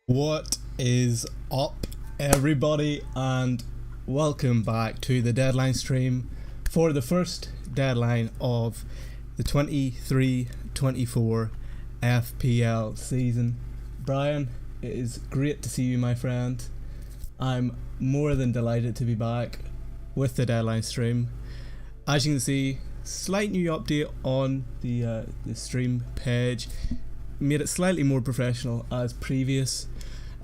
What is up, everybody, and welcome back to the deadline stream for the first deadline of the 23-24 FPL season. Brian, it is great to see you, my friend. I'm more than delighted to be back with the deadline stream. As you can see, slight new update on the stream page. Made it slightly more professional as previous.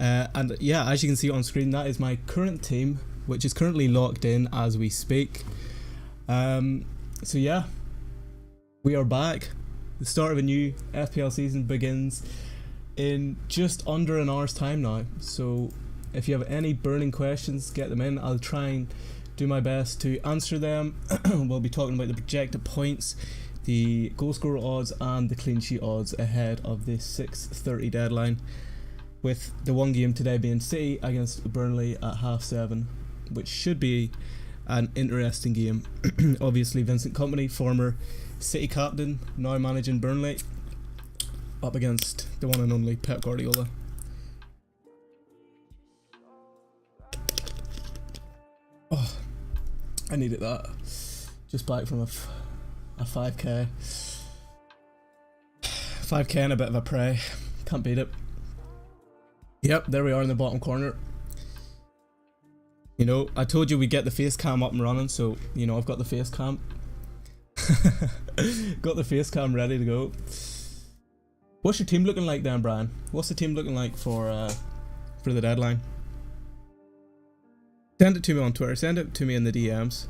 And yeah, as you can see on screen, that is my current team, which is currently locked in as we speak. So yeah, we are back. The start of a new FPL season begins in just under an hour's time now. So if you have any burning questions, get them in. I'll try and do my best to answer them. We'll be talking about the projected points, the goal scorer odds and the clean sheet odds ahead of the 6:30 deadline, with the one game today being City against Burnley at 7:30, which should be an interesting game. Obviously Vincent Kompany, former City captain, now managing Burnley, up against the one and only Pep Guardiola. Oh, I needed that. Just back from a 5k. 5k and a bit of a prey. Can't beat it. Yep, there we are in the bottom corner. You know, I told you we'd get the face cam up and running, so, you know, I've got the face cam. Got the face cam ready to go. What's your team looking like then, Brian? What's the team looking like for the deadline? Send it to me on Twitter, send it to me in the DMs.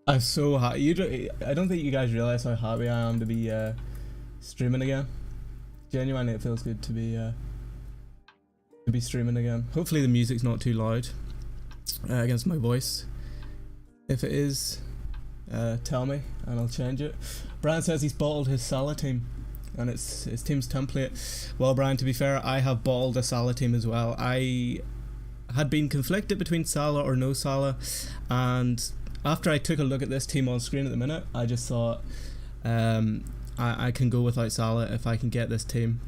I'm so happy. I don't think you guys realize how happy I am to be streaming again. Genuinely, it feels good to be streaming again. Hopefully the music's not too loud against my voice. If it is, tell me and I'll change it. Brian says he's bottled his Salah team and it's his team's template. Well, Brian, to be fair, I have bottled a Salah team as well. I had been conflicted between Salah or no Salah, and after I took a look at this team on screen at the minute, I just thought I can go without Salah if I can get this team.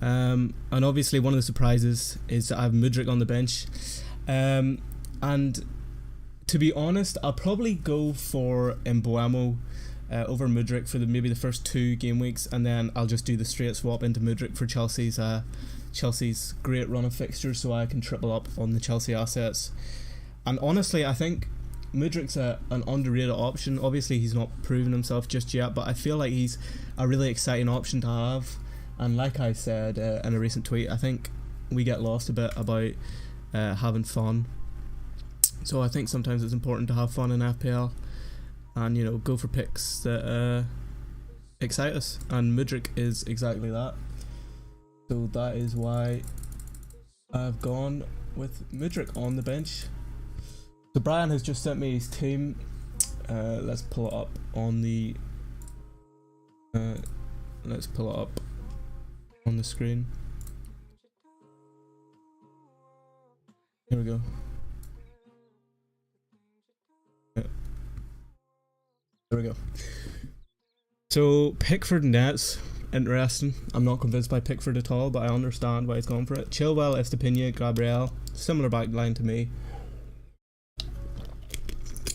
And obviously one of the surprises is that I have Mudryk on the bench. And to be honest, I'll probably go for Mbuemo over Mudryk for maybe the first 2 game weeks, and then I'll just do the straight swap into Mudryk for Chelsea's great run of fixtures, so I can triple up on the Chelsea assets. And honestly, I think Mudryk's an underrated option. Obviously he's not proven himself just yet, but I feel like he's a really exciting option to have. And like I said in a recent tweet, I think we get lost a bit about having fun. So I think sometimes it's important to have fun in FPL and, you know, go for picks that excite us, and Mudryk is exactly that. So that is why I've gone with Mudryk on the bench. So Brian has just sent me his team. Let's pull it up on the screen. Here we go. Yeah. There we go. So Pickford Nets, interesting. I'm not convinced by Pickford at all, but I understand why he's gone for it. Chilwell, Estepinian, Gabriel, similar backline to me.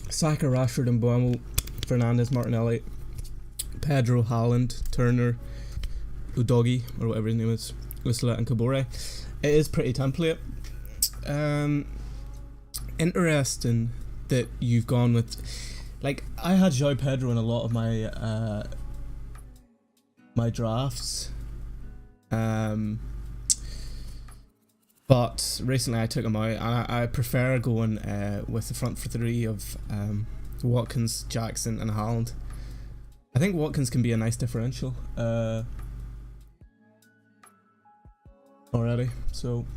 Saka, Rashford, and Mbuemo, Fernandes, Martinelli, Pedro, Haaland, Turner, Udogi, or whatever his name is, Whistler, and Kabore. It is pretty template. Interesting that you've gone with, like, I had João Pedro in a lot of my my drafts, but recently I took him out, and I prefer going with the front 3 of Watkins, Jackson and Haaland. I think Watkins can be a nice differential already. So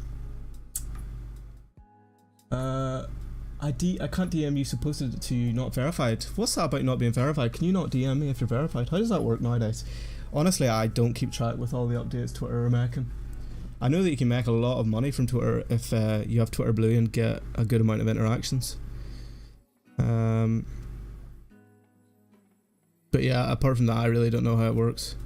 I can't DM you. Supposed to not verified. What's that about not being verified? Can you not DM me if you're verified? How does that work nowadays? Honestly, I don't keep track with all the updates Twitter are making. I know that you can make a lot of money from Twitter if you have Twitter Blue and get a good amount of interactions. But yeah, apart from that, I really don't know how it works.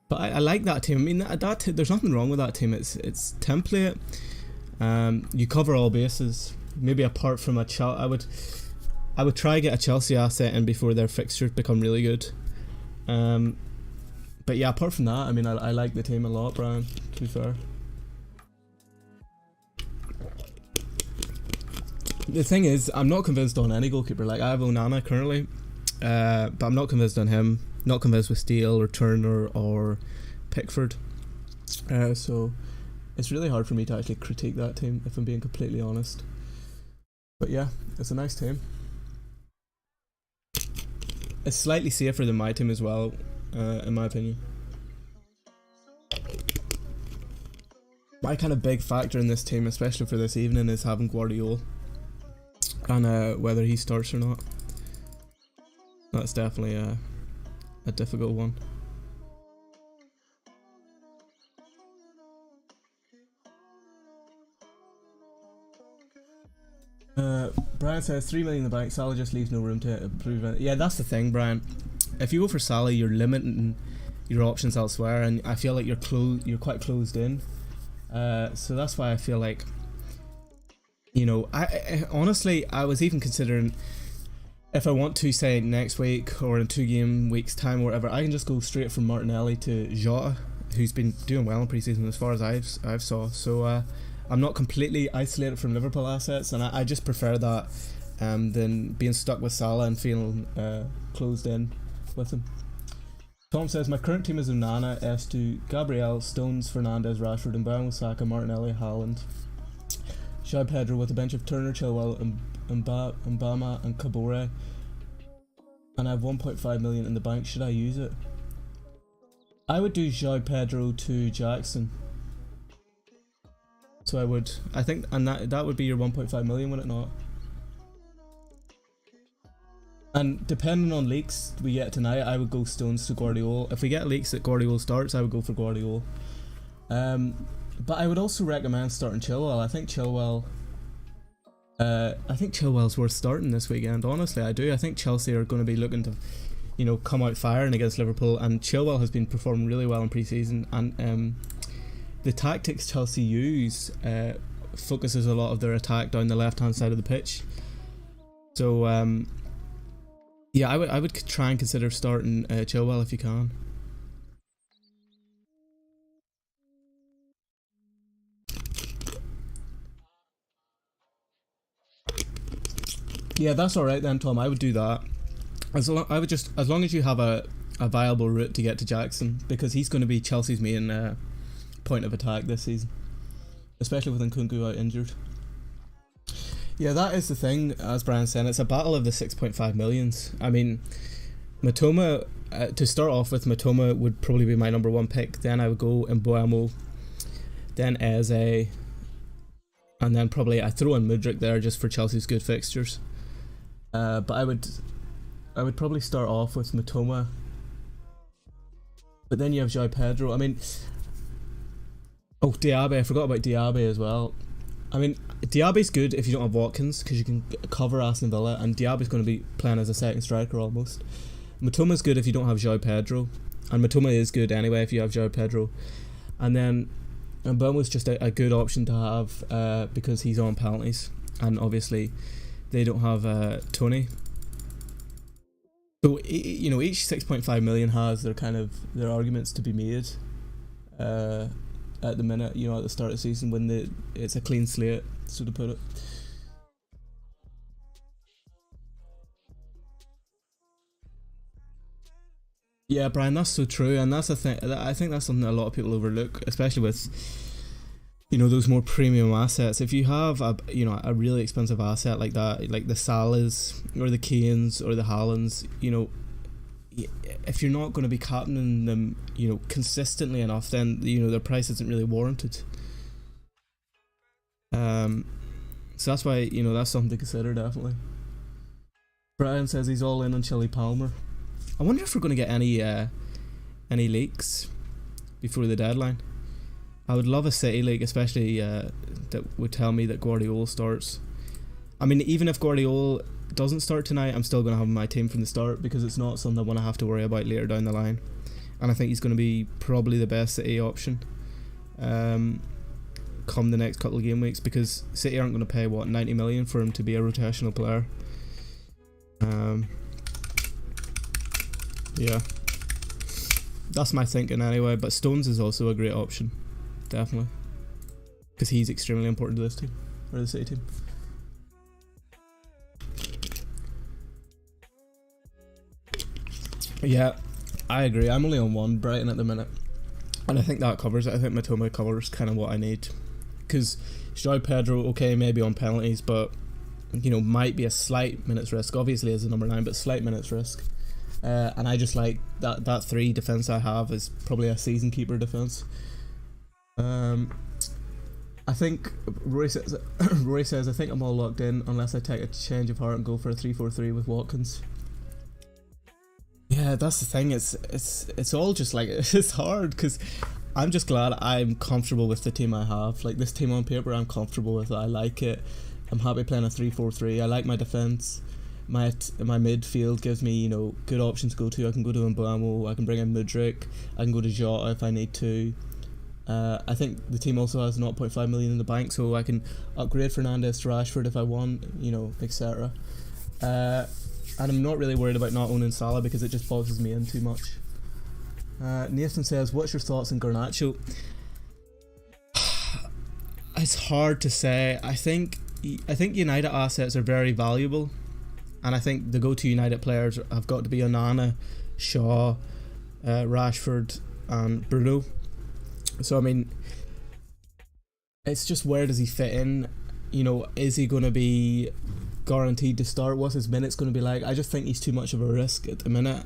But I like that team. I mean, that there's nothing wrong with that team. It's template. You cover all bases. Maybe apart from I would try get a Chelsea asset in before their fixtures become really good. But yeah, apart from that, I mean, I like the team a lot, Brian, to be fair. The thing is, I'm not convinced on any goalkeeper. Like, I have Onana currently, but I'm not convinced on him. Not convinced with Steele or Turner or Pickford. So it's really hard for me to actually critique that team, if I'm being completely honest. But yeah, it's a nice team. It's slightly safer than my team as well, in my opinion. My kind of big factor in this team, especially for this evening, is having Guardiola. And whether he starts or not. That's definitely a difficult one. Brian says 3 million in the bank. Salah just leaves no room to improve it. Yeah, that's the thing, Brian. If you go for Salah, you're limiting your options elsewhere, and I feel like you're quite closed in. So that's why I feel like, you know, I honestly, I was even considering, if I want to, say next week or in 2 game weeks time or whatever, I can just go straight from Martinelli to Jota, who's been doing well in pre-season as far as I've saw. So I'm not completely isolated from Liverpool assets, and I just prefer that than being stuck with Salah and feeling closed in with him. Tom says, my current team is Onana, Estu, Gabriel, Stones, Fernandes, Rashford, and Mbeumo, Saka, Martinelli, Haaland, João Pedro with a bench of Turner, Chilwell, Mbama and Kabore, and I have 1.5 million in the bank. Should I use it? I would do João Pedro to Jackson. So I think, and that would be your 1.5 million, would it not? And depending on leaks we get tonight, I would go Stones to Guardiola. If we get leaks that Guardiola starts, I would go for Guardiola. But I would also recommend starting Chilwell. I think Chilwell's worth starting this weekend. Honestly, I do. I think Chelsea are going to be looking to, you know, come out firing against Liverpool, and Chilwell has been performing really well in pre-season, and the tactics Chelsea use focuses a lot of their attack down the left-hand side of the pitch. So yeah, I would try and consider starting Chilwell if you can. Yeah, that's all right then, Tom. I would do that. As long as you have a viable route to get to Jackson, because he's going to be Chelsea's main point of attack this season, especially with Nkunku out injured. Yeah, that is the thing, as Brian said, it's a battle of the 6.5 millions. I mean, Matoma, to start off with, Matoma would probably be my number 1 pick. Then I would go Mbeumo, then Eze, and then probably I throw in Mudryk there just for Chelsea's good fixtures. But I would probably start off with Matoma, but then you have João Pedro. I mean, Diaby, I forgot about Diaby as well. I mean, Diaby's good if you don't have Watkins, because you can cover Aston Villa, and Diaby's going to be playing as a second striker almost. Matoma's good if you don't have João Pedro, and Matoma is good anyway if you have João Pedro. And then Mbeumo's just a good option to have because he's on penalties, and obviously they don't have Tony. So, you know, each 6.5 million has their arguments to be made at the minute, you know, at the start of the season when it's a clean slate, so to put it. Yeah, Brian, that's so true, and that's the thing. I think that's something that a lot of people overlook, especially with, you know, those more premium assets. If you have a really expensive asset like that, like the Salahs or the Kanes or the Haalands, you know, if you're not going to be captaining them, you know, consistently enough, then, you know, their price isn't really warranted. So that's why, you know, that's something to consider, definitely. Brian says he's all in on Chili Palmer. I wonder if we're going to get any leaks before the deadline. I would love a City leak, especially that would tell me that Guardiola starts. I mean, even if Guardiola doesn't start tonight, I'm still going to have my team from the start, because it's not something I want to have to worry about later down the line. And I think he's going to be probably the best City option come the next couple of game weeks, because City aren't going to pay, what, 90 million for him to be a rotational player. Yeah, that's my thinking anyway. But Stones is also a great option, definitely, because he's extremely important to this team, or the City team. Yeah, I agree. I'm only on one Brighton at the minute, and I think that covers it. I think Matoma covers kind of what I need, because João Pedro, okay, maybe on penalties, but you know, might be a slight minutes risk. Obviously as a number 9, but slight minutes risk. And I just like that 3 defence I have is probably a season keeper defence. I think Roy says I think I'm all locked in unless I take a change of heart and go for a 3-4-3 with Watkins. Yeah, that's the thing. It's all just like, it's hard, because I'm just glad I'm comfortable with the team I have. Like, this team on paper, I'm comfortable with it. I like it. I'm happy playing a 3-4-3. I like my defence. My midfield gives me, you know, good options to go to. I can go to Mbeumo, I can bring in Mudryk, I can go to Jota if I need to. I think the team also has 0.5 million in the bank, so I can upgrade Fernandes to Rashford if I want, you know, etc. And I'm not really worried about not owning Salah, because it just boxes me in too much. Nathan says, what's your thoughts on Garnacho? It's hard to say. I think United assets are very valuable, and I think the go-to United players have got to be Onana, Shaw, Rashford and Bruno. So I mean, it's just, where does he fit in? You know, is he going to be guaranteed to start? What's his minutes going to be like? I just think he's too much of a risk at the minute.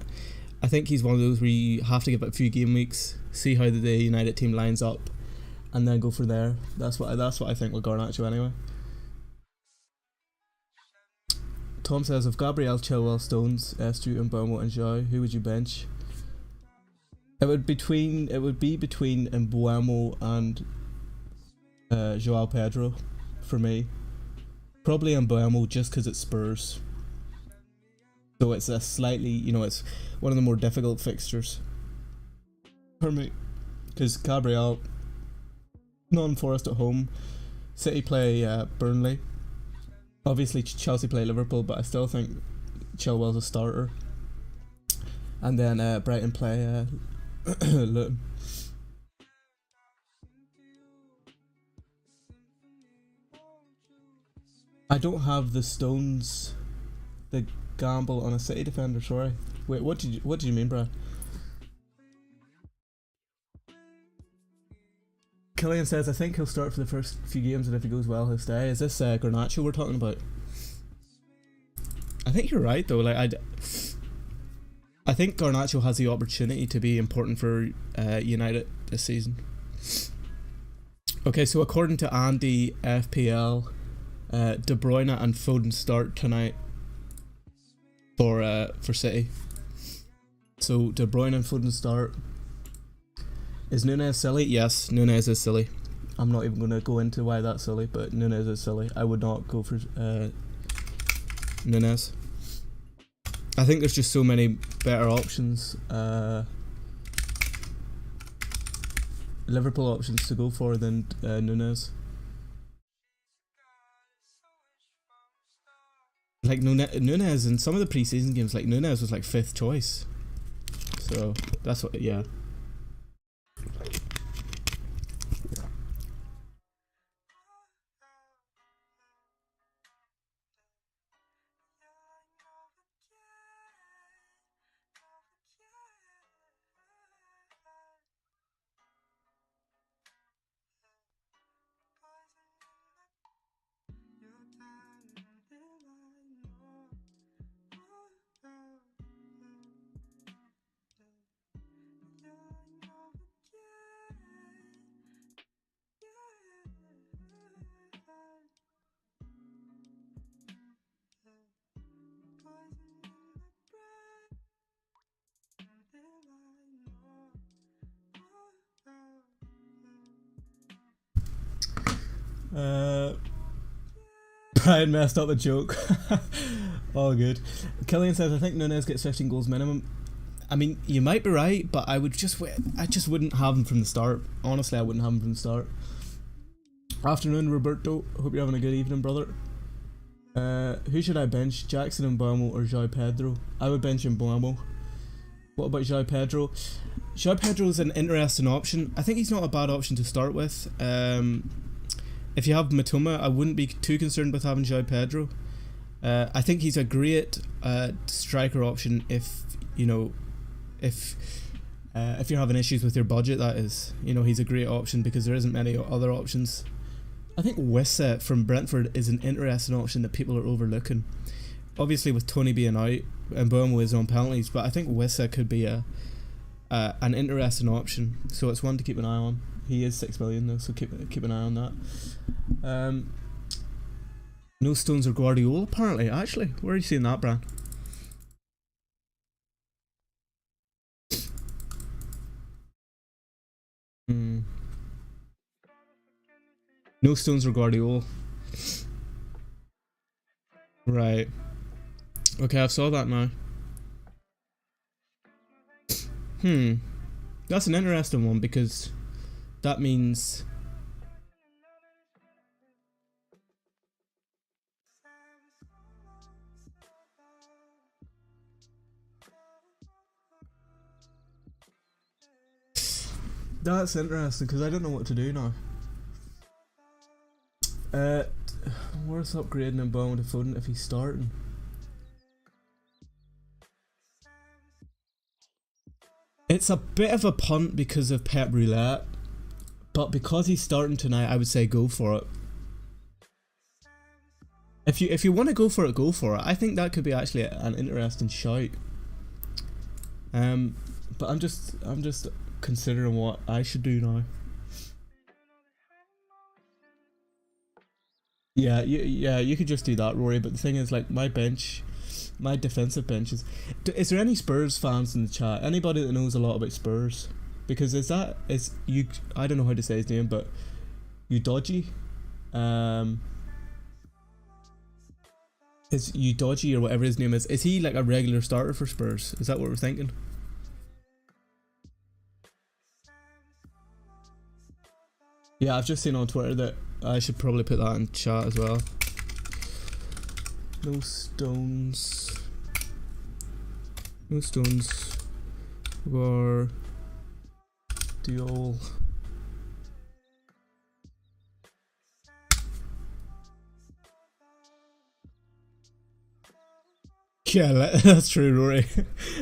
I think he's one of those where you have to give it a few game weeks, see how the United team lines up, and then go from there. That's what I think with Garnacho anyway. Tom says, if Gabriel, Chilwell, Stones, Estu, and Mbeumo and João, who would you bench? It would be between Mbeumo and João Pedro for me. Probably Mbeumo, just because it's Spurs. So it's a slightly, you know, it's one of the more difficult fixtures for me, because Gabriel, Nottingham Forest at home, City play Burnley, obviously Chelsea play Liverpool, but I still think Chilwell's a starter, and then Brighton play Luton. I don't have the Stones, the gamble on a City defender. Sorry. Wait, what did you mean, Brad? Killian says, I think he'll start for the first few games, and if he goes well, he'll stay. Is this Garnacho we're talking about? I think you're right, though. Like, I think Garnacho has the opportunity to be important for United this season. Okay, so according to Andy FPL, De Bruyne and Foden start tonight for City. So De Bruyne and Foden start. Is Nunez silly? Yes, Nunez is silly. I'm not even going to go into why that's silly, but Nunez is silly. I would not go for Nunez. I think there's just so many better options, Liverpool options to go for than Nunez. Like Nunez in some of the pre-season games, like Nunez was like 5th choice. So that's what, yeah. Brian messed up the joke. All good. Killian says, I think Nunez gets 15 goals minimum. I mean, you might be right, but I just wouldn't have him from the start. Honestly, I wouldn't have him from the start. Afternoon, Roberto. Hope you're having a good evening, brother. Who should I bench? Jackson and Mbeumo or João Pedro? I would bench Mbeumo. What about João Pedro? João Pedro is an interesting option. I think he's not a bad option to start with. If you have Matoma, I wouldn't be too concerned with having João Pedro. I think he's a great striker option if you're having issues with your budget. That is, he's a great option because there isn't many other options. I think Wissa from Brentford is an interesting option that people are overlooking. Obviously, with Tony being out and Mbeumo is on penalties, but I think Wissa could be an interesting option. So it's one to keep an eye on. He is 6 million though, so keep an eye on that. No Stones or Guardiola apparently. Actually, where are you seeing that, Bran? No Stones or Guardiola. Right. Okay, I've saw that now. That's an interesting one because that means that's interesting because I don't know what to do now. Worth upgrading Mbeumo to Foden if he's starting. It's a bit of a punt because of Pep Roulette, but because he's starting tonight, I would say go for it. If you want to go for it, go for it. I think that could be actually an interesting shout. But I'm just considering what I should do now. Yeah, you could just do that, Rory. But the thing is, like, my defensive bench is there any Spurs fans in the chat? Anybody that knows a lot about Spurs? Because I don't know how to say his name, but Udogie, is Udogie or whatever his name is he like a regular starter for Spurs? Is that what we're thinking? Yeah, I've just seen on Twitter that I should probably put that in chat as well. No Stones. No Stones. Guardiola. Yeah, that's true, Rory.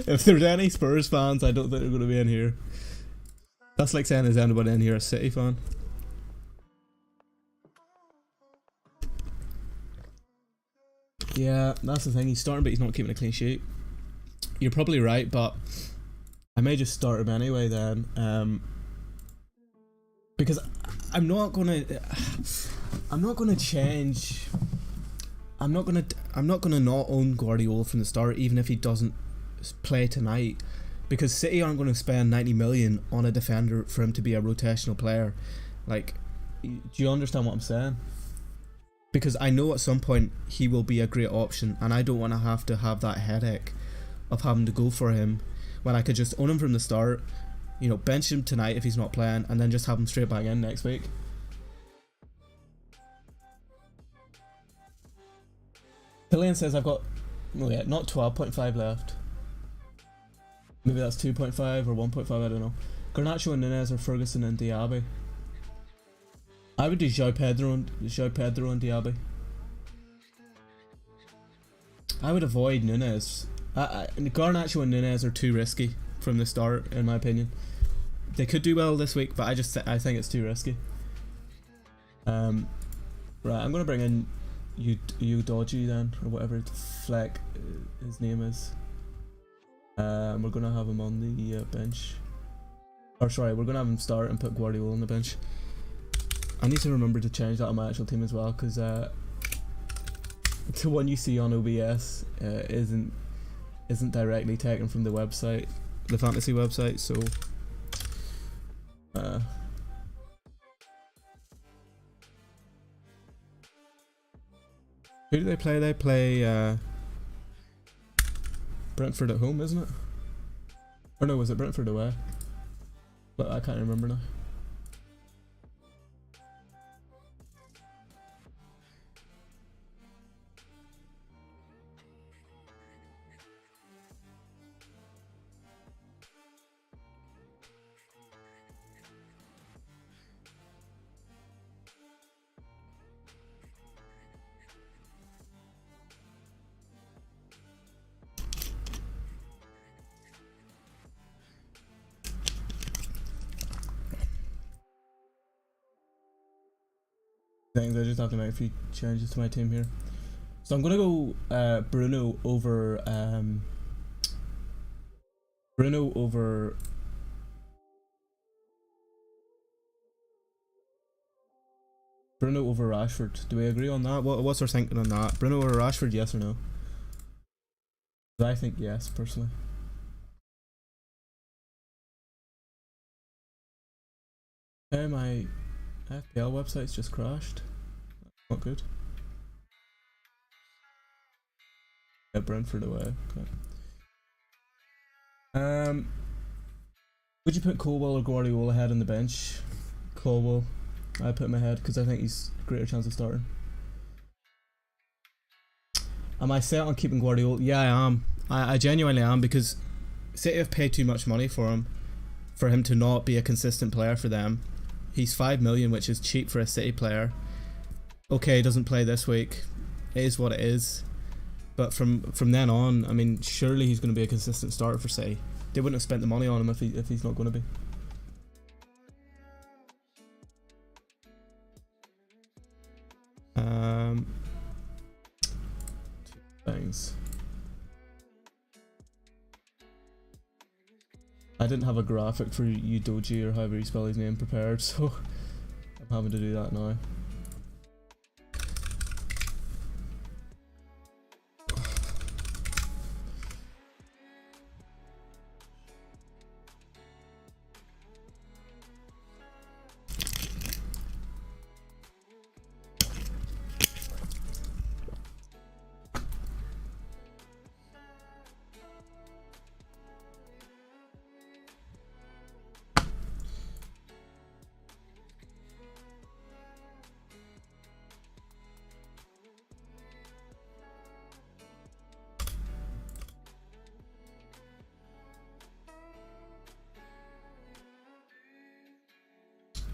If there's any Spurs fans, I don't think they're going to be in here. That's like saying, is anybody in here a City fan? Yeah, that's the thing. He's starting, but he's not keeping a clean sheet. You're probably right, but I may just start him anyway then, because I'm not gonna change. I'm not gonna not own Guardiola from the start, even if he doesn't play tonight, because City aren't going to spend 90 million on a defender for him to be a rotational player. Like, do you understand what I'm saying? Because I know at some point he will be a great option, and I don't want to have that headache of having to go for him when I could just own him from the start, bench him tonight if he's not playing, and then just have him straight back in next week. Killian says I've got, not 12.5 left. Maybe that's 2.5 or 1.5, I don't know. Garnacho and Nunez or Ferguson and Diaby. I would do João Pedro and Diaby. I would avoid Nunez. Garnacho and Nunez are too risky from the start, in my opinion. They could do well this week, but I think it's too risky. Right, I'm gonna bring in Udogie then, or whatever Fleck his name is. We're gonna have him on the bench. Or sorry, we're gonna have him start and put Guardiola on the bench. I need to remember to change that on my actual team as well, because the one you see on OBS isn't directly taken from the website, the fantasy website. So Who do they play? They play Brentford at home, isn't it? Or no, was it Brentford away? But I can't remember now. Things I just have to make a few changes to my team here. So I'm gonna go Bruno over Rashford. Do we agree on that? What's our thinking on that? Bruno over Rashford, yes or no? I think yes, personally. Okay, my FPL website's just crashed. Not good. Yeah, Brentford away. Okay. Would you put Colwell or Guardiola ahead on the bench? Colwell. I put him ahead because I think he's a greater chance of starting. Am I set on keeping Guardiola? Yeah, I am. I genuinely am, because City have paid too much money for him to not be a consistent player for them. He's 5 million, which is cheap for a City player. Okay, he doesn't play this week. It is what it is. But from then on, I mean, surely he's going to be a consistent starter for City. They wouldn't have spent the money on him if he's not going to be. Two things. I didn't have a graphic for Udoji, or however you spell his name, prepared, so I'm having to do that now.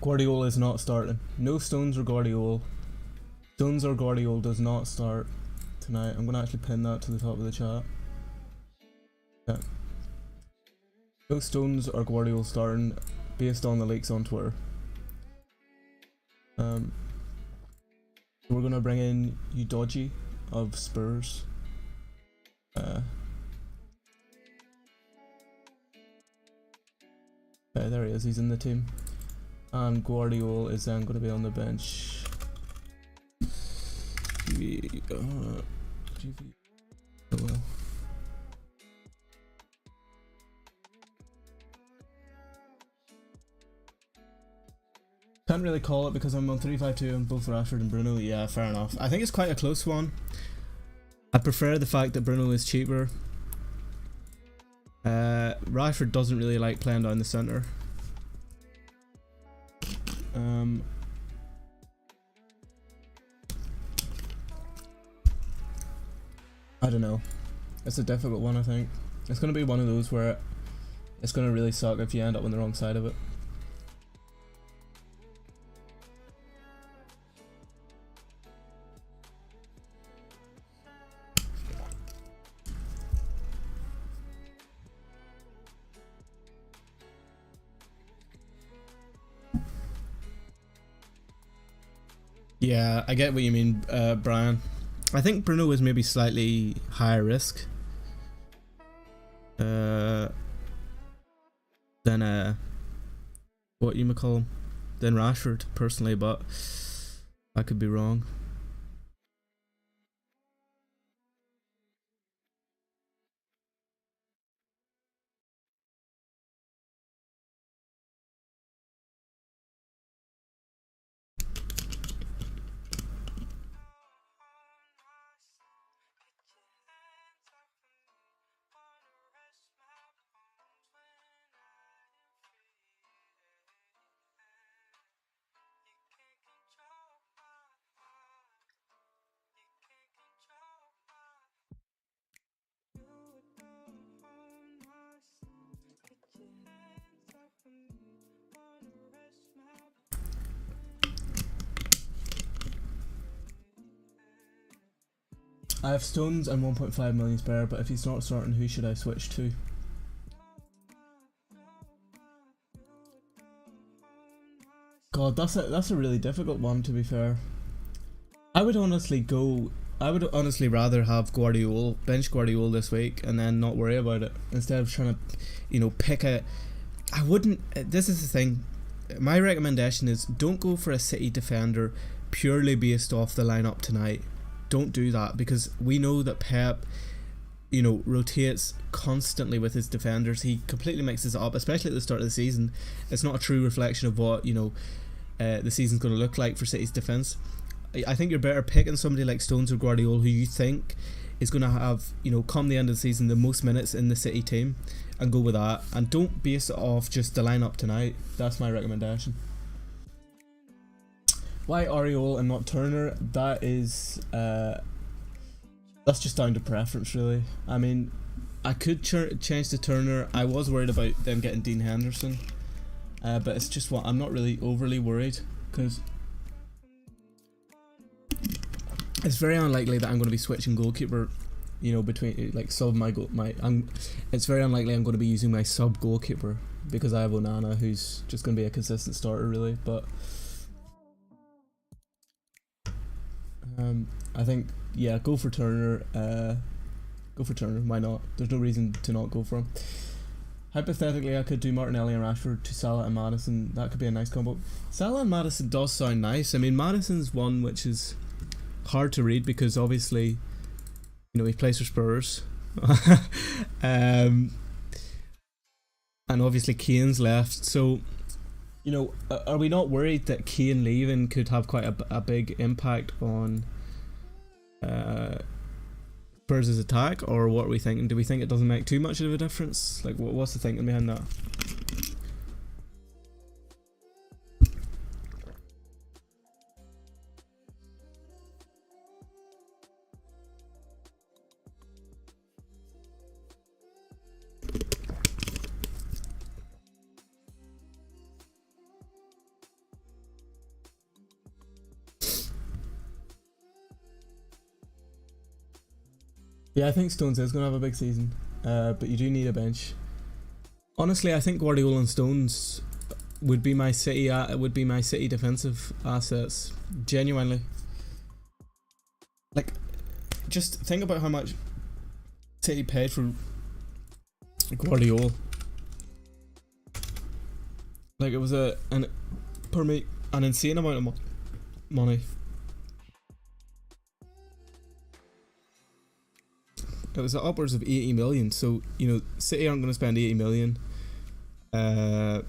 Guardiola is not starting. No Stones or Guardiola. Stones or Guardiola does not start tonight. I'm going to actually pin that to the top of the chat. Yeah. No Stones or Guardiola starting based on the leaks on Twitter. We're going to bring in Udoji of Spurs. Okay, there he is. He's in the team. And Guardiola is then going to be on the bench. Oh well. Can't really call it because I'm on 352 and both Rashford and Bruno. Yeah, fair enough. I think it's quite a close one. I prefer the fact that Bruno is cheaper. Rashford doesn't really like playing down the centre. I don't know. It's a difficult one, I think. It's going to be one of those where it's going to really suck if you end up on the wrong side of it. Yeah, I get what you mean, Brian. I think Bruno is maybe slightly higher risk than what you might call him, than Rashford personally, but I could be wrong. I have Stones and 1.5 million spare, but if he's not starting, who should I switch to? God, that's a really difficult one, to be fair. I would honestly rather have Guardiola, bench Guardiola this week and then not worry about it, instead of trying to, pick a... I wouldn't... This is the thing. My recommendation is don't go for a City defender purely based off the lineup tonight. Don't do that, because we know that Pep, rotates constantly with his defenders. He completely mixes it up, especially at the start of the season. It's not a true reflection of what, the season's going to look like for City's defence. I think you're better picking somebody like Stones or Guardiola, who you think is going to have, come the end of the season, the most minutes in the City team, and go with that. And don't base it off just the lineup tonight. That's my recommendation. Why Auriol and not Turner? That is, that's just down to preference, really. I mean, I could change to Turner. I was worried about them getting Dean Henderson, but it's just what I'm not really overly worried, because it's very unlikely that I'm going to be switching goalkeeper, between it's very unlikely I'm going to be using my sub goalkeeper, because I have Onana, who's just going to be a consistent starter, really. But I think, yeah, go for Turner. Go for Turner. Why not? There's no reason to not go for him. Hypothetically, I could do Martinelli and Rashford to Salah and Maddison. That could be a nice combo. Salah and Maddison does sound nice. I mean, Maddison's one which is hard to read, because obviously, he plays for Spurs. And obviously Kane's left. So, are we not worried that Kane leaving could have quite a big impact on Spurs' attack, or what are we thinking? Do we think it doesn't make too much of a difference? Like, what's the thinking behind that? Yeah, I think Stones is going to have a big season, but you do need a bench. Honestly, I think Guardiola and Stones would be my City defensive assets. Genuinely, like, just think about how much City paid for Guardiola. Like, it was an insane amount of money. It was upwards of 80 million, so City aren't going to spend 80 million on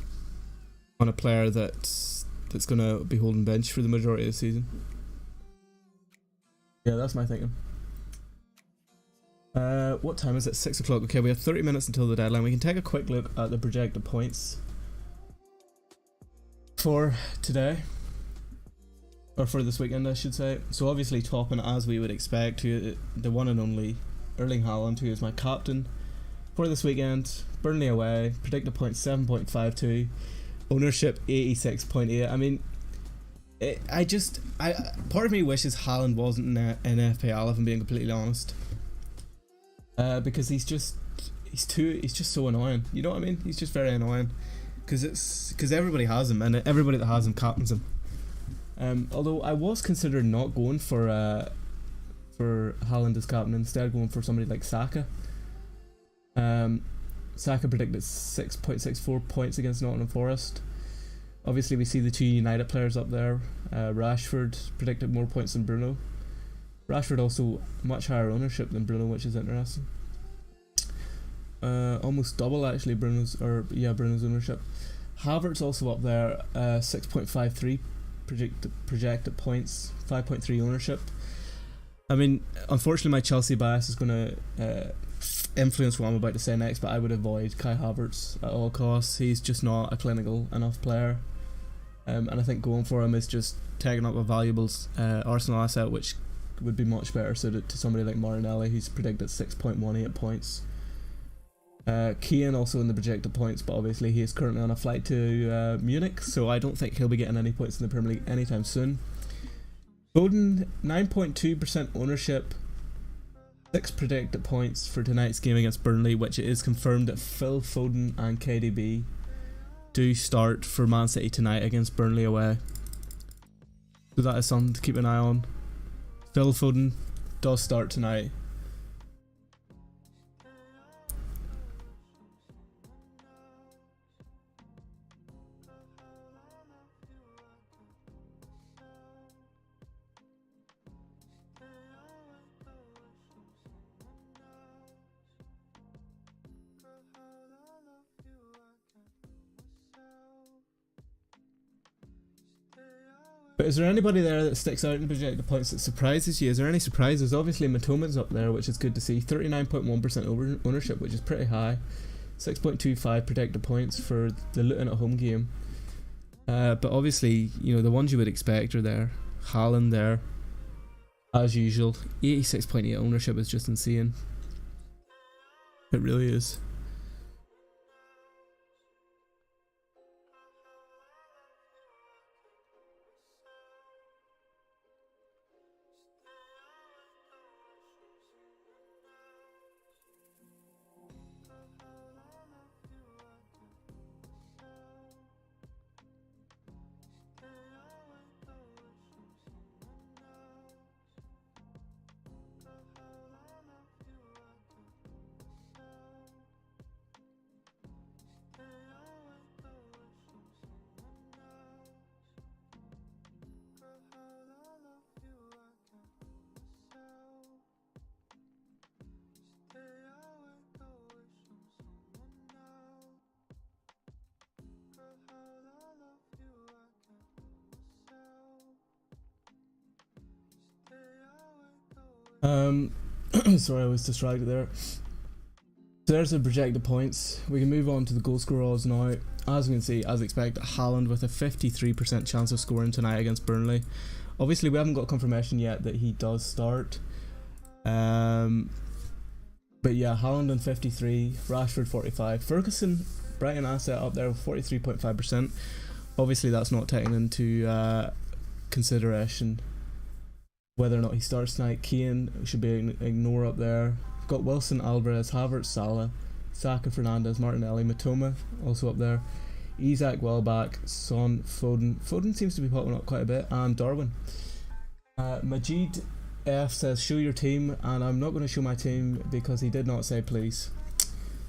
a player that's going to be holding bench for the majority of the season. Yeah, that's my thinking. What time is it? 6 o'clock. Okay, we have 30 minutes until the deadline. We can take a quick look at the projected points for today, or for this weekend, I should say. So obviously topping, as we would expect, to the one and only Erling Haaland, who is my captain for this weekend. Burnley away, predicted points 7.52, ownership 86.8. I mean, part of me wishes Haaland wasn't in FPL, if I'm being completely honest, because he's just so annoying. You know what I mean? He's just very annoying, because everybody has him, and everybody that has him captains him. Although I was considering not going for Haaland as captain, instead going for somebody like Saka. Saka predicted 6.64 points against Nottingham Forest. Obviously, we see the two United players up there. Rashford predicted more points than Bruno. Rashford also much higher ownership than Bruno, which is interesting. Almost double actually Bruno's ownership. Havertz also up there, 6.53 projected points, 5.3 ownership. I mean, unfortunately, my Chelsea bias is going to influence what I'm about to say next, but I would avoid Kai Havertz at all costs. He's just not a clinical enough player, and I think going for him is just taking up a valuable Arsenal asset, which would be much better suited to somebody like Martinelli, who's predicted 6.18 points. Keane also in the projected points, but obviously he is currently on a flight to Munich, so I don't think he'll be getting any points in the Premier League anytime soon. Foden, 9.2% ownership, 6 predicted points for tonight's game against Burnley, which it is confirmed that Phil Foden and KDB do start for Man City tonight against Burnley away. So that is something to keep an eye on. Phil Foden does start tonight. But is there anybody there that sticks out in projected points that surprises you? Is there any surprises? Obviously Matoma's up there, which is good to see. 39.1% ownership, which is pretty high. 6.25 predicted points for the Luton at home game. But obviously, you know, the ones you would expect are there. Haaland there, as usual. 86.8 ownership is just insane. It really is. Sorry, I was distracted there. So there's the projected points. We can move on to the goal scorer odds now. As we can see, as expected, Haaland with a 53% chance of scoring tonight against Burnley. Obviously, we haven't got confirmation yet that he does start. But yeah, Haaland on 53, Rashford 45. Ferguson, Brighton asset up there with 43.5%. Obviously, that's not taken into consideration whether or not he starts tonight. Kane should be ignore up there. We've got Wilson, Alvarez, Havertz, Salah, Saka, Fernandes, Martinelli, Matoma also up there. Isak, Welbeck, Son, Foden. Foden seems to be popping up quite a bit, and Darwin. Majid F says show your team, and I'm not going to show my team because he did not say please.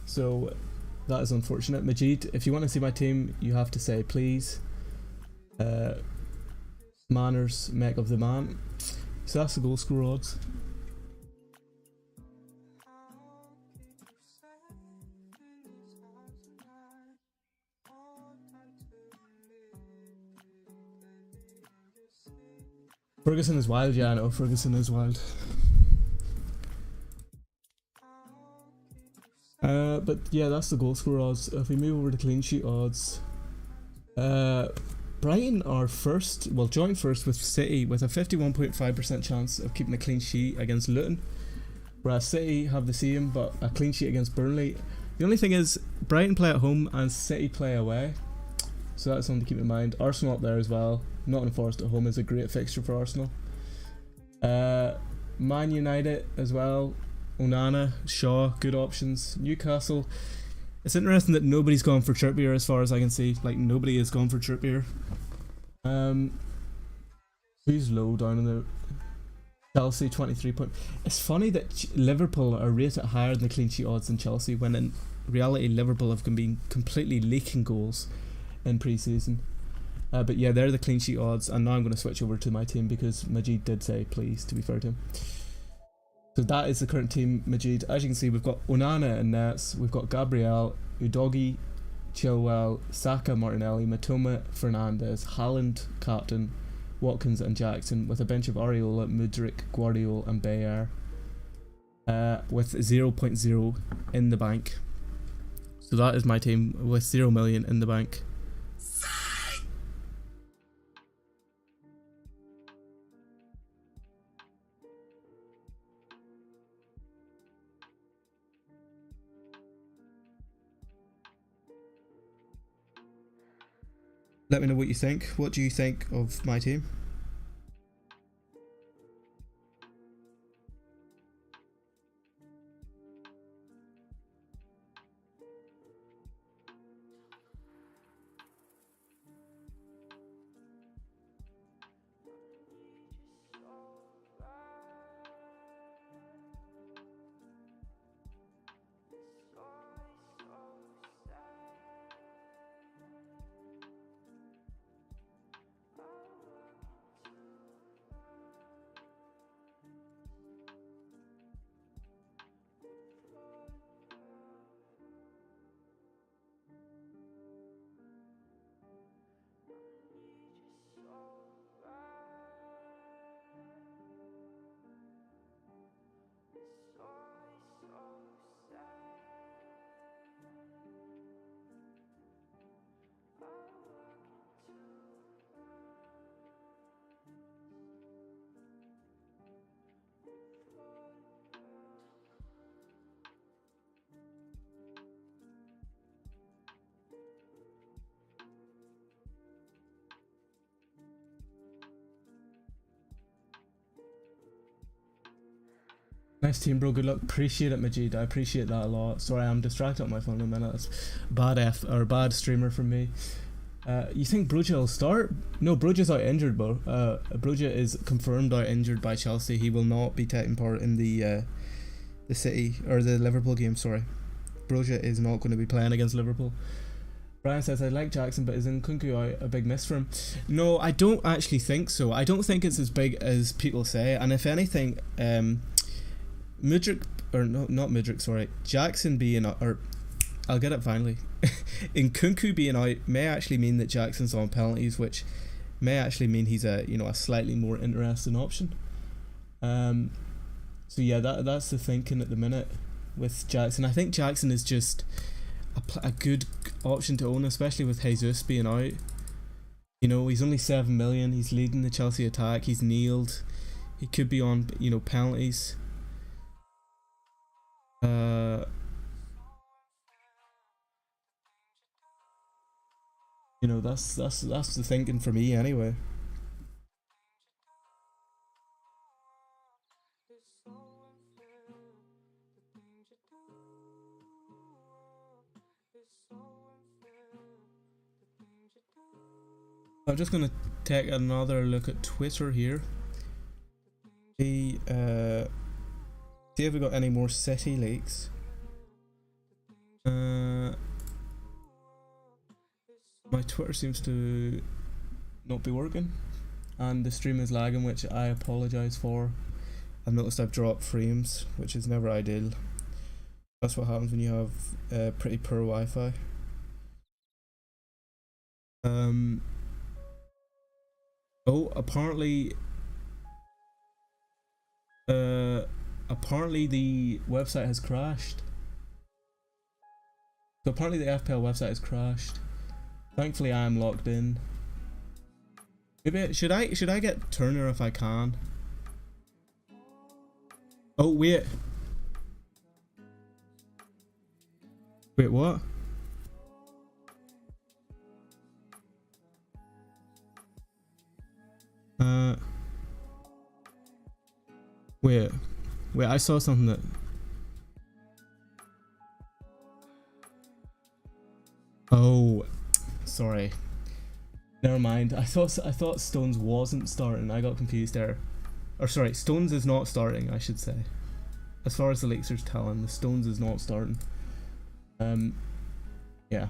So that is unfortunate. Majid, if you want to see my team, you have to say please. Manners make of the man. So that's the goal scorer odds. Ferguson is wild, yeah, I know, Ferguson is wild. But yeah, that's the goal scorer odds. If we move over to clean sheet odds, Brighton are first, well, joint first with City with a 51.5% chance of keeping a clean sheet against Luton, whereas City have the same but a clean sheet against Burnley. The only thing is Brighton play at home and City play away, so that's something to keep in mind. Arsenal up there as well. Nottingham Forest at home is a great fixture for Arsenal. Man United as well. Onana, Shaw, good options. Newcastle. It's interesting that nobody's gone for Trippier as far as I can see. Like, nobody has gone for Trippier. Who's low down in the Chelsea? 23 point. It's funny that Liverpool are rated higher than the clean sheet odds than Chelsea, when in reality Liverpool have been completely leaking goals in pre-season. But yeah, they're the clean sheet odds, and now I'm going to switch over to my team because Majid did say please, to be fair to him. So that is the current team, Majid. As you can see, we've got Onana in nets, we've got Gabriel, Udogi, Chilwell, Saka, Martinelli, Matoma, Fernandes, Haaland, captain, Watkins and Jackson, with a bench of Areola, Mudryk, Guardiola and Bayer, with 0.0 in the bank. So that is my team with 0 million in the bank. Let me know what you think. What do you think of my team? Nice team, bro. Good luck. Appreciate it, Majid. I appreciate that a lot. Sorry, I'm distracted on my phone in a minute. That's bad streamer from me. You think Broja will start? No, Broja's out injured, bro. Broja is confirmed out injured by Chelsea. He will not be taking part in the City or the Liverpool game. Sorry, Broja is not going to be playing against Liverpool. Brian says, I like Jackson, but is Nkunku out a big miss for him? No, I don't actually think so. I don't think it's as big as people say. And if anything, Mudryk, or no, not Mudryk, sorry, Jackson being out, or I'll get it finally. Nkunku being out may actually mean that Jackson's on penalties, which may actually mean he's a slightly more interesting option. So yeah, that's the thinking at the minute with Jackson. I think Jackson is just a good option to own, especially with Jesus being out. You know, he's only 7 million. He's leading the Chelsea attack. He's kneeled. He could be on, penalties. That's the thinking for me anyway. I'm just gonna take another look at Twitter here. See if we got any more City leaks. My Twitter seems to not be working, and the stream is lagging, which I apologise for. I've noticed I've dropped frames, which is never ideal. That's what happens when you have pretty poor Wi-Fi. Oh, apparently the website has crashed. So apparently the FPL website has crashed. Thankfully I am logged in. Maybe should I get Turner if I can? Oh wait. Wait, what? Wait, I saw something that... Oh, sorry. Never mind. I thought Stones wasn't starting. I got confused there. Or sorry, Stones is not starting, I should say. As far as the leaks are telling, the Stones is not starting. Yeah.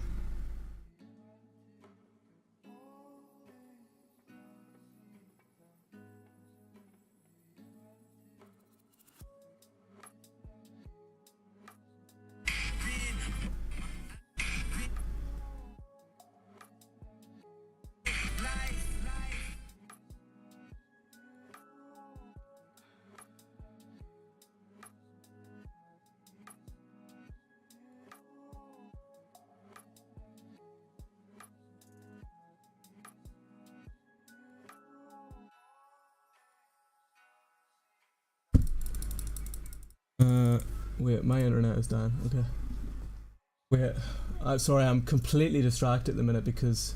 Wait, my internet is down. Okay. Wait, I'm sorry, I'm completely distracted at the minute because...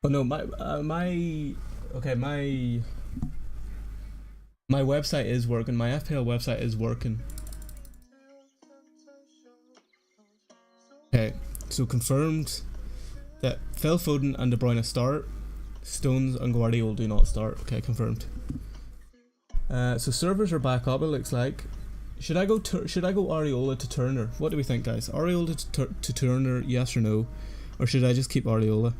Oh no, my website is working. My FPL website is working. Okay, so confirmed that Phil Foden and De Bruyne start. Stones and Guardiola do not start. Okay, confirmed. So servers are back up, it looks like. Should I go Areola to Turner? What do we think, guys? Areola to Turner, yes or no? Or should I just keep Areola?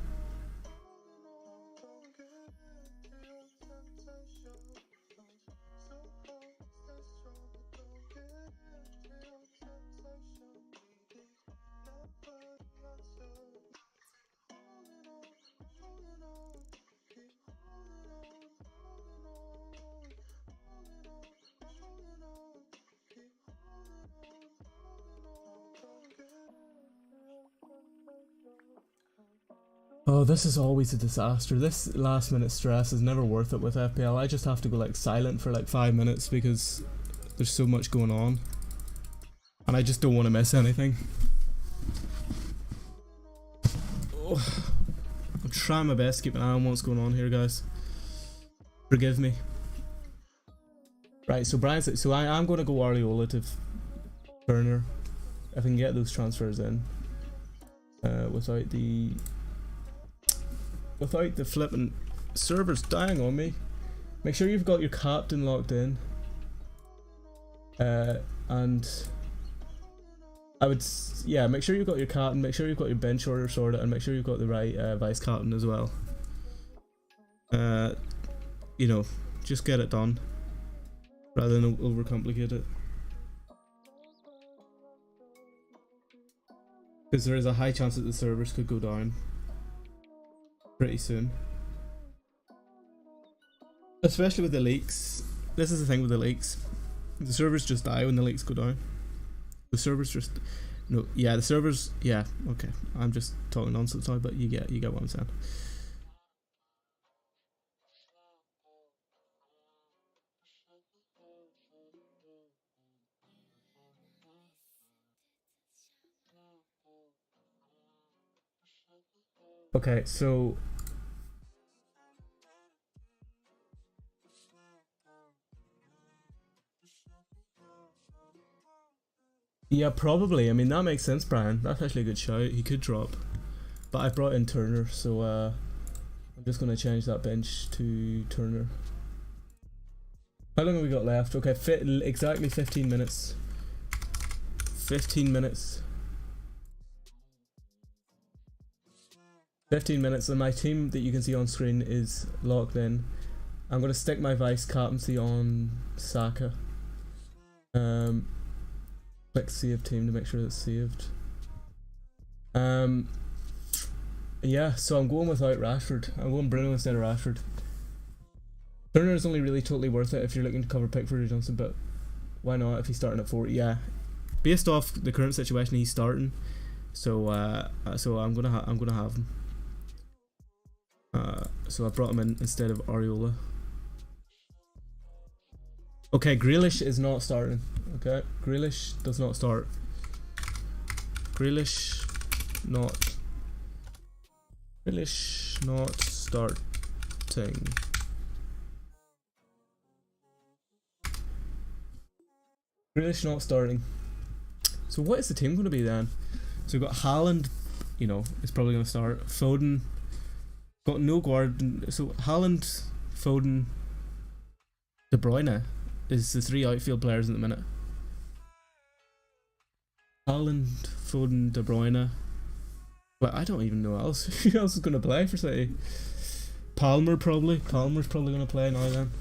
Oh, this is always a disaster. This last minute stress is never worth it with FPL. I just have to go like silent for like 5 minutes because there's so much going on. And I just don't want to miss anything. Oh, I'm trying my best to keep an eye on what's going on here, guys. Forgive me. Right, so Brian said, so I'm going to go Ariola to Turner if I can get those transfers in without the flipping servers dying on me. Make sure you've got your captain locked in, and I would make sure you've got your captain, make sure you've got your bench order sorted, and make sure you've got the right vice captain as well. You know, just get it done rather than overcomplicate it, because there is a high chance that the servers could go down pretty soon, especially with the leaks. This is the thing with the leaks, the servers just die when the leaks go down. The servers just the servers, okay, I'm just talking nonsense now, but you get what I'm saying. Okay, so yeah, probably. I mean, that makes sense, Brian. That's actually a good shout. He could drop, but I brought in Turner, so I'm just gonna change that bench to Turner. How long have we got left? Okay, exactly 15 minutes. 15 minutes. 15 minutes, and my team that you can see on screen is locked in. I'm gonna stick my vice captaincy on Saka. Click save team to make sure it's saved. Yeah, so I'm going without Rashford. I'm going Bruno instead of Rashford. Turner is only really totally worth it if you're looking to cover Pickford or Johnson, but why not if he's starting at 40? Yeah, based off the current situation, he's starting. So I'm gonna have him. So I brought him in instead of Ariola. Okay, Grealish is not starting. Okay, Grealish does not start. Grealish not starting. Grealish not starting. So what is the team going to be then? So we've got Haaland, you know, is probably going to start. Foden, got no guard. So Haaland, Foden, De Bruyne is the three outfield players at the minute. Haaland, Foden, De Bruyne. But I don't even know else. Who else is going to play for City? Palmer probably. Palmer's probably going to play now then.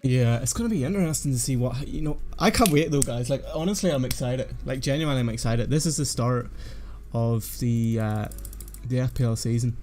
Yeah, it's gonna be interesting to see what, you know. I can't wait though, guys. Like, honestly, I'm excited. Like, genuinely, I'm excited. This is the start of the FPL season.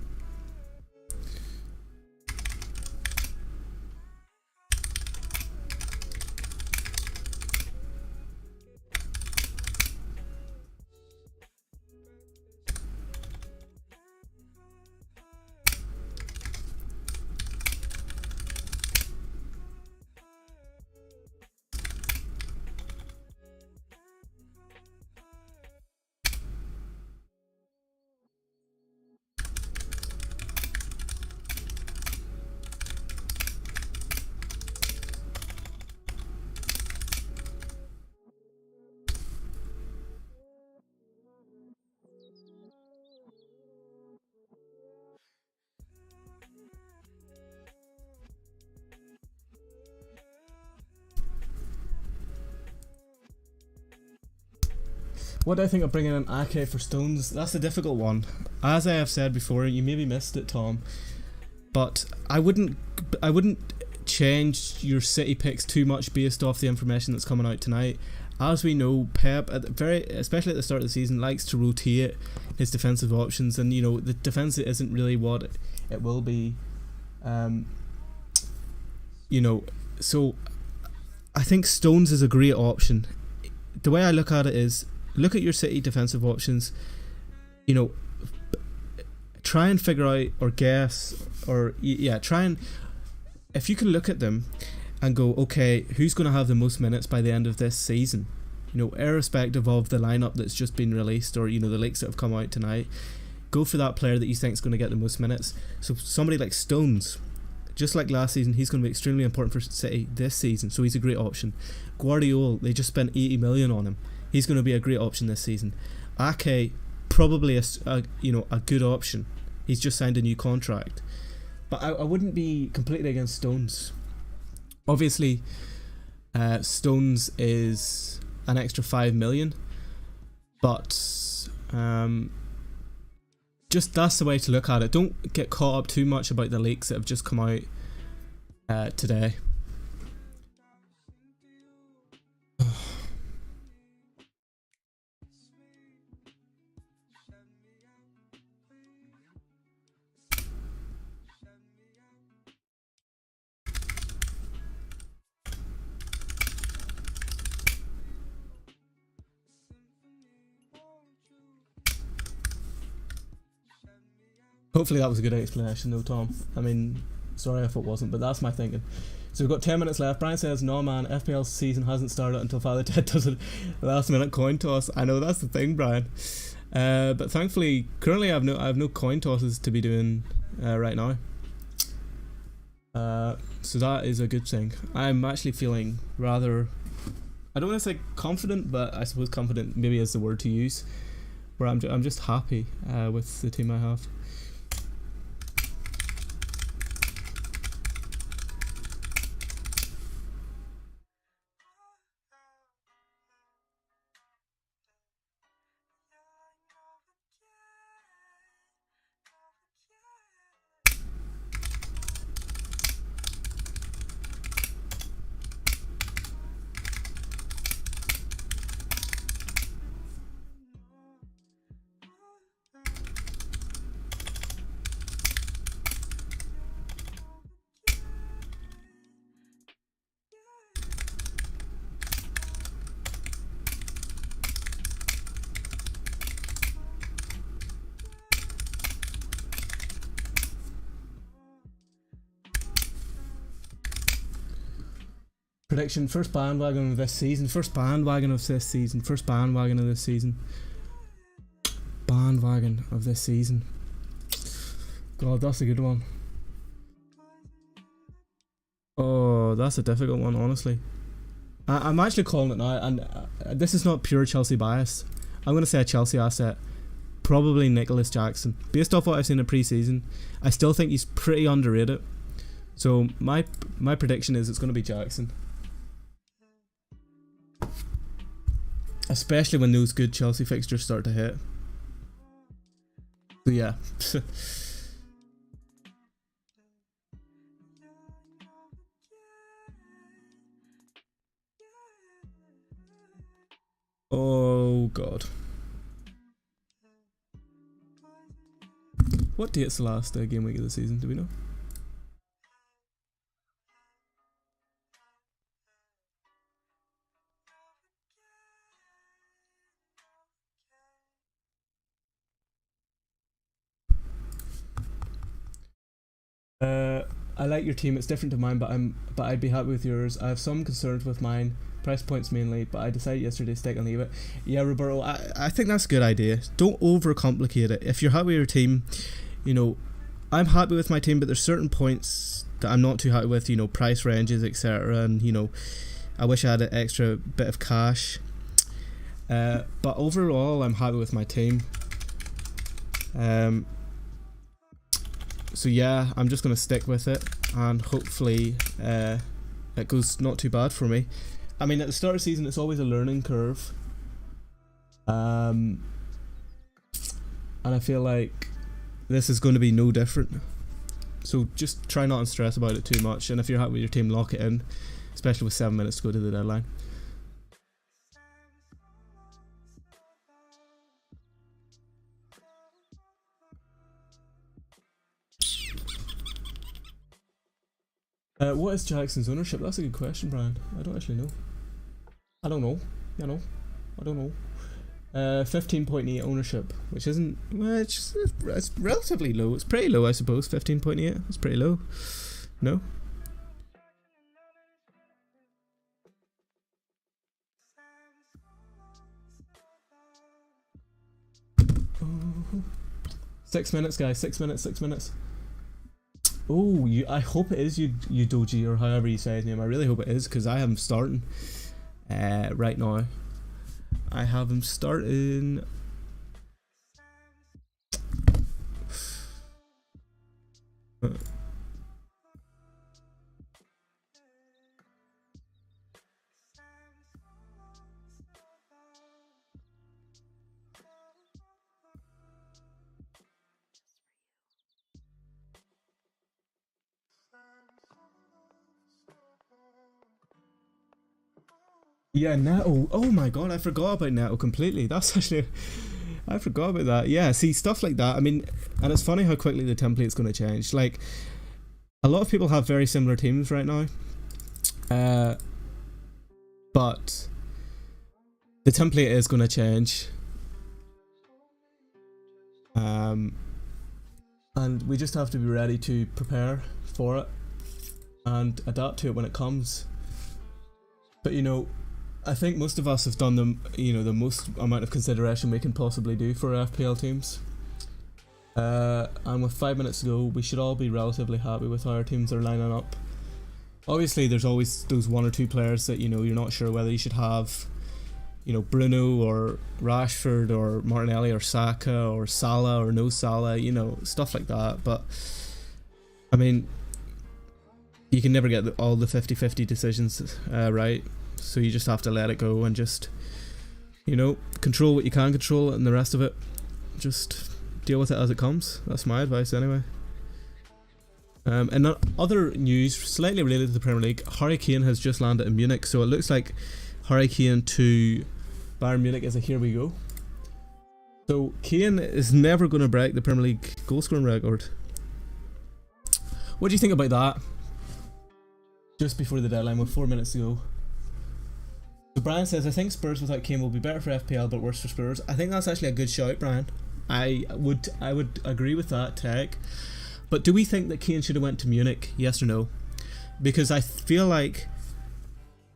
What do I think of bringing in Ake for Stones? That's a difficult one. As I have said before, you maybe missed it, Tom, but I wouldn't change your City picks too much based off the information that's coming out tonight. As we know, Pep, especially at the start of the season, likes to rotate his defensive options, and you know the defense isn't really what it will be. You know, so I think Stones is a great option. The way I look at it is, look at your City defensive options. You know, try and figure out or guess or try and, if you can look at them and go, okay, who's going to have the most minutes by the end of this season? You know, irrespective of the lineup that's just been released, or you know the leaks that have come out tonight, go for that player that you think is going to get the most minutes. So somebody like Stones, just like last season, he's going to be extremely important for City this season, so he's a great option. Guardiola, they just spent 80 million on him. He's going to be a great option this season. Ake, probably a good option. He's just signed a new contract. But I wouldn't be completely against Stones. Obviously, Stones is an extra 5 million, but just that's the way to look at it. Don't get caught up too much about the leaks that have just come out today. Hopefully that was a good explanation though, Tom. I mean, sorry if it wasn't, but that's my thinking. So we've got 10 minutes left. Brian says, no man, FPL season hasn't started until Father Ted does a last minute coin toss. I know, that's the thing, Brian. But thankfully, currently I have no coin tosses to be doing right now. So that is a good thing. I'm actually feeling rather, I don't want to say confident, but I suppose confident maybe is the word to use, where I'm just happy with the team I have. Prediction, first bandwagon of this season. Bandwagon of this season. God, that's a good one. Oh, that's a difficult one, honestly. I'm actually calling it now, and this is not pure Chelsea bias. I'm going to say a Chelsea asset. Probably Nicholas Jackson. Based off what I've seen in pre-season, I still think he's pretty underrated. So my prediction is it's going to be Jackson. Especially when those good Chelsea fixtures start to hit. So yeah. Oh god. What date's the last game week of the season? Do we know? I like your team. It's different to mine, but I'd be happy with yours. I have some concerns with mine, price points mainly, but I decided yesterday to stick and leave it. Yeah, Roberto, I think that's a good idea. Don't overcomplicate it. If you're happy with your team, you know, I'm happy with my team, but there's certain points that I'm not too happy with. You know, price ranges, etc. And you know, I wish I had an extra bit of cash. But overall, I'm happy with my team. So yeah, I'm just going to stick with it, and hopefully it goes not too bad for me. I mean, at the start of the season, it's always a learning curve. And I feel like this is going to be no different. So just try not to stress about it too much, and if you're happy with your team, lock it in, especially with 7 minutes to go to the deadline. What is Jackson's ownership? That's a good question, Brian. I don't actually know. I don't know. You know, I don't know. 15.8 ownership, which isn't, well, it's relatively low. It's pretty low, I suppose. 15.8. It's pretty low. No. Oh. 6 minutes, guys. 6 minutes. 6 minutes. Oh, I hope it is Udoji, or however you say his name. I really hope it is, because I have him starting right now. I have him starting. Yeah, Neto. Oh my god, I forgot about Neto completely. That's actually, I forgot about that. Yeah, see, stuff like that. I mean, and it's funny how quickly the template's going to change. Like, a lot of people have very similar teams right now, but the template is going to change, and we just have to be ready to prepare for it and adapt to it when it comes. But you know, I think most of us have done the most amount of consideration we can possibly do for FPL teams. And with 5 minutes to go, we should all be relatively happy with how our teams are lining up. Obviously, there's always those one or two players that you're not sure whether you should have. Bruno or Rashford or Martinelli or Saka or Salah or no Salah, stuff like that. But I mean, you can never get all the 50-50 decisions right. So you just have to let it go and just, control what you can control, and the rest of it, just deal with it as it comes. That's my advice anyway. And other news, slightly related to the Premier League, Harry Kane has just landed in Munich, so it looks like Harry Kane to Bayern Munich is a here we go. So Kane is never going to break the Premier League goal scoring record. What do you think about that? Just before the deadline with 4 minutes to go. So Brian says, I think Spurs without Kane will be better for FPL but worse for Spurs. I think that's actually a good shout, Brian. I would agree with that take. But do we think that Kane should have went to Munich? Yes or no? Because I feel like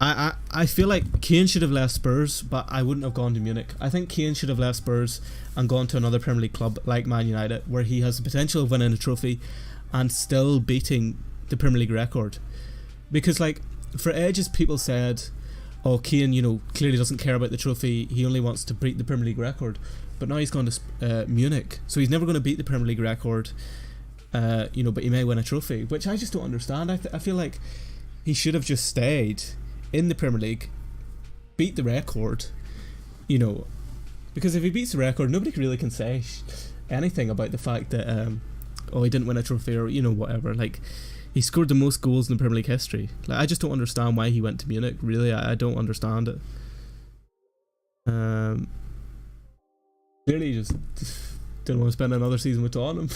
I feel like Kane should have left Spurs, but I wouldn't have gone to Munich. I think Kane should have left Spurs and gone to another Premier League club like Man United, where he has the potential of winning a trophy and still beating the Premier League record. Because for ages people said, oh, Kane, clearly doesn't care about the trophy, he only wants to beat the Premier League record. But now he's gone to Munich, so he's never going to beat the Premier League record, but he may win a trophy, which I just don't understand. I feel like he should have just stayed in the Premier League, beat the record, because if he beats the record, nobody really can say anything about the fact that, he didn't win a trophy or, whatever. He scored the most goals in the Premier League history. I just don't understand why he went to Munich. Really, I don't understand it. Clearly, he just didn't want to spend another season with Tottenham,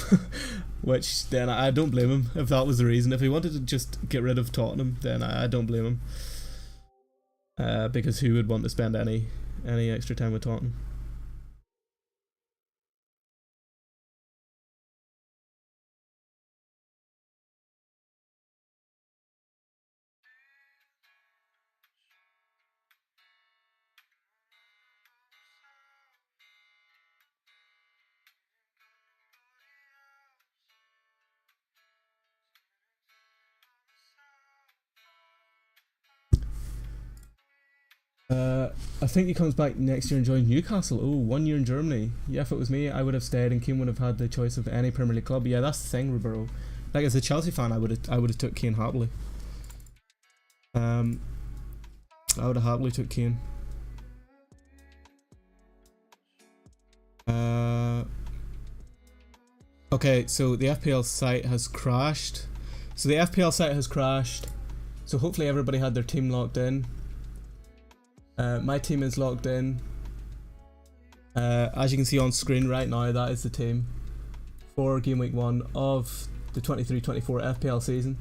which then I don't blame him if that was the reason. If he wanted to just get rid of Tottenham, then I don't blame him. Because who would want to spend any extra time with Tottenham? I think he comes back next year and joins Newcastle. Oh, 1 year in Germany. Yeah, if it was me, I would have stayed, and Kane would have had the choice of any Premier League club. Yeah, that's the thing, Roberto. As a Chelsea fan, I would have took Kane happily. I would have happily took Kane. Okay, so the FPL site has crashed. So hopefully everybody had their team locked in. My team is logged in. As you can see on screen right now, that is the team for Game Week 1 of the 23-24 FPL season.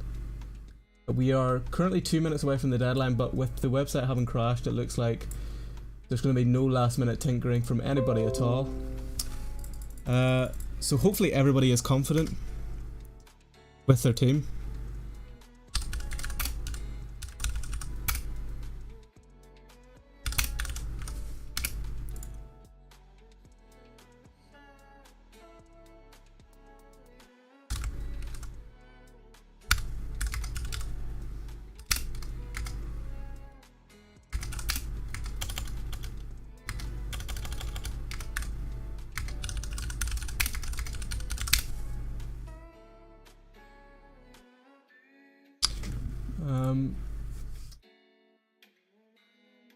We are currently 2 minutes away from the deadline, but with the website having crashed, it looks like there's going to be no last minute tinkering from anybody at all. So hopefully everybody is confident with their team.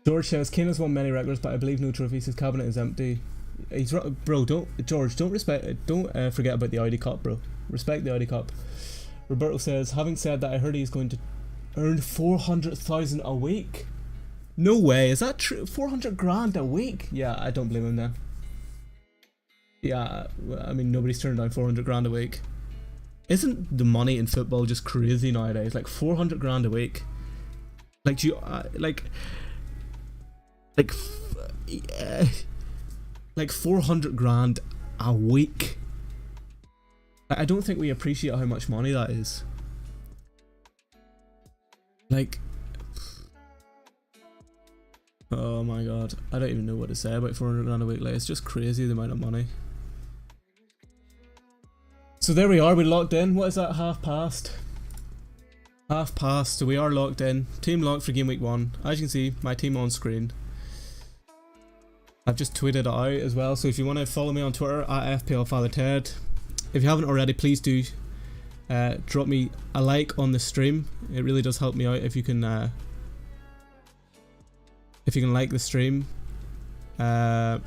George says Kane has won many records, but I believe no trophies. His cabinet is empty. He's bro. Don't forget about the Audi Cup, bro. Respect the Audi Cup. Roberto says, having said that, I heard he's going to earn 400,000 a week. No way. Is that true? 400 grand a week? Yeah, I don't blame him then. Yeah, I mean nobody's turning down 400 grand a week. Isn't the money in football just crazy nowadays? Like 400 grand a week. Like do you like 400 grand a week. I don't think we appreciate how much money that is. Like, oh my god, I don't even know what to say about 400 grand a week. Like, it's just crazy the amount of money. So there we are, we locked in. What is that, half past? Half past, so we are locked in. Team locked for game week 1. As you can see, my team on screen. I've just tweeted it out as well, so if you want to follow me on Twitter at FPLFatherTed. If you haven't already, please do drop me a like on the stream. It really does help me out if you can like the stream. And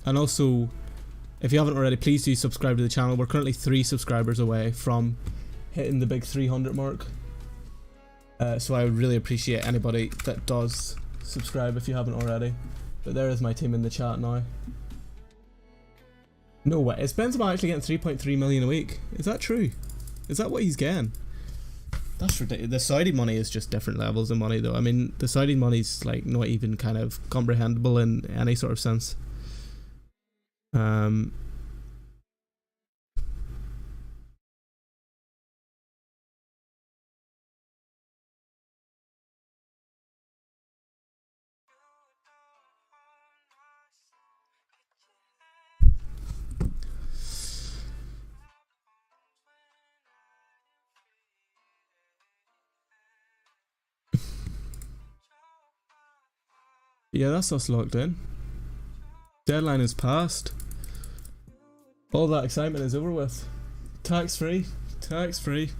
also, if you haven't already, please do subscribe to the channel. We're currently 3 subscribers away from hitting the big 300 mark. So I would really appreciate anybody that does subscribe if you haven't already. But there is my team in the chat now. No way. Is Benzema actually getting 3.3 million a week? Is that true? Is that what he's getting? That's ridiculous. The Saudi money is just different levels of money though. I mean, the Saudi money's like not even kind of comprehensible in any sort of sense. Yeah, that's us locked in. Deadline is passed. All that excitement is over with. Tax free. Tax free.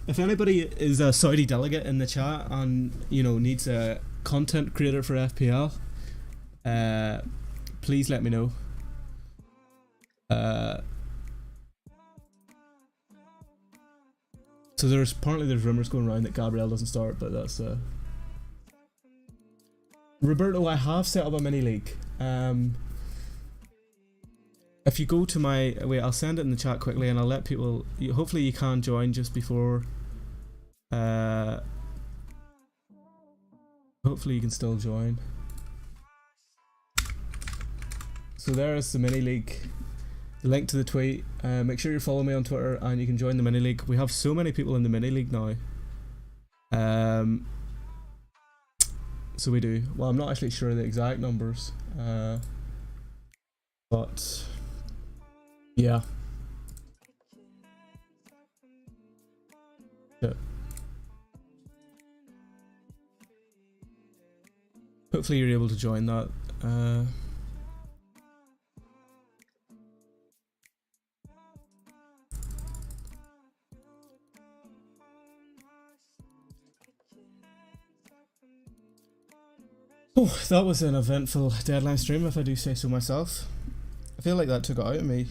If anybody is a Saudi delegate in the chat and, you know, needs a content creator for FPL, please let me know. So there's rumours going around that Gabriel doesn't start, but that's Roberto, I have set up a mini league. If you go to my wait, I'll send it in the chat quickly, and I'll let people. Hopefully, you can join just before. Hopefully, you can still join. So there is the mini league. The link to the tweet. Make sure you follow me on Twitter, and you can join the mini league. We have so many people in the mini league now. So we do. Well, I'm not actually sure the exact numbers, but yeah. Hopefully you're able to join that. Oh, that was an eventful deadline stream, if I do say so myself. I feel like that took it out of me,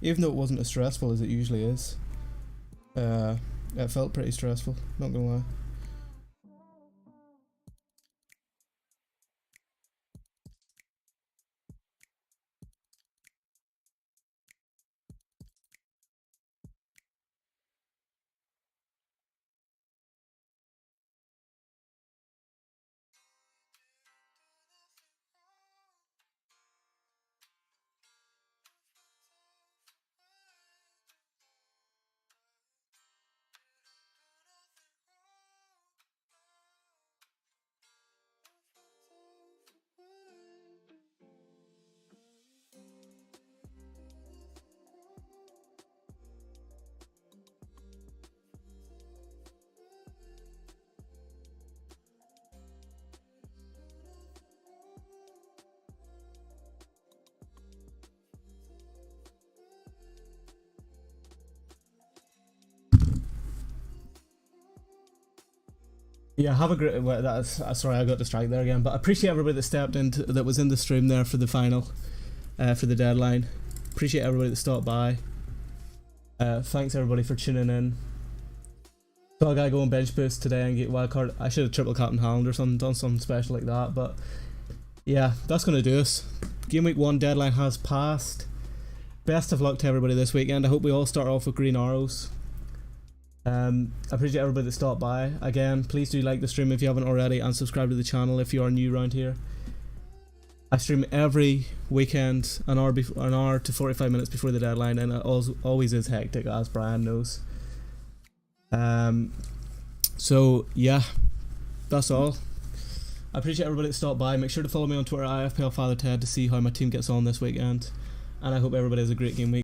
even though it wasn't as stressful as it usually is. It felt pretty stressful, not gonna lie. Yeah, have a great. Well, sorry, I got distracted there again. But I appreciate everybody that stepped in, that was in the stream there for the final, for the deadline. Appreciate everybody that stopped by. Thanks everybody for tuning in. Saw a guy go on bench boost today and get wildcard. I should have triple captain Haaland or something, done something special like that. But yeah, that's gonna do us. Game week 1 deadline has passed. Best of luck to everybody this weekend. I hope we all start off with green arrows. I appreciate everybody that stopped by. Again, please do like the stream if you haven't already, and subscribe to the channel if you are new around here. I stream every weekend an hour to 45 minutes before the deadline, and it always is hectic, as Brian knows. So yeah, that's all. I appreciate everybody that stopped by. Make sure to follow me on Twitter, IFPL Father Ted, to see how my team gets on this weekend, and I hope everybody has a great game week.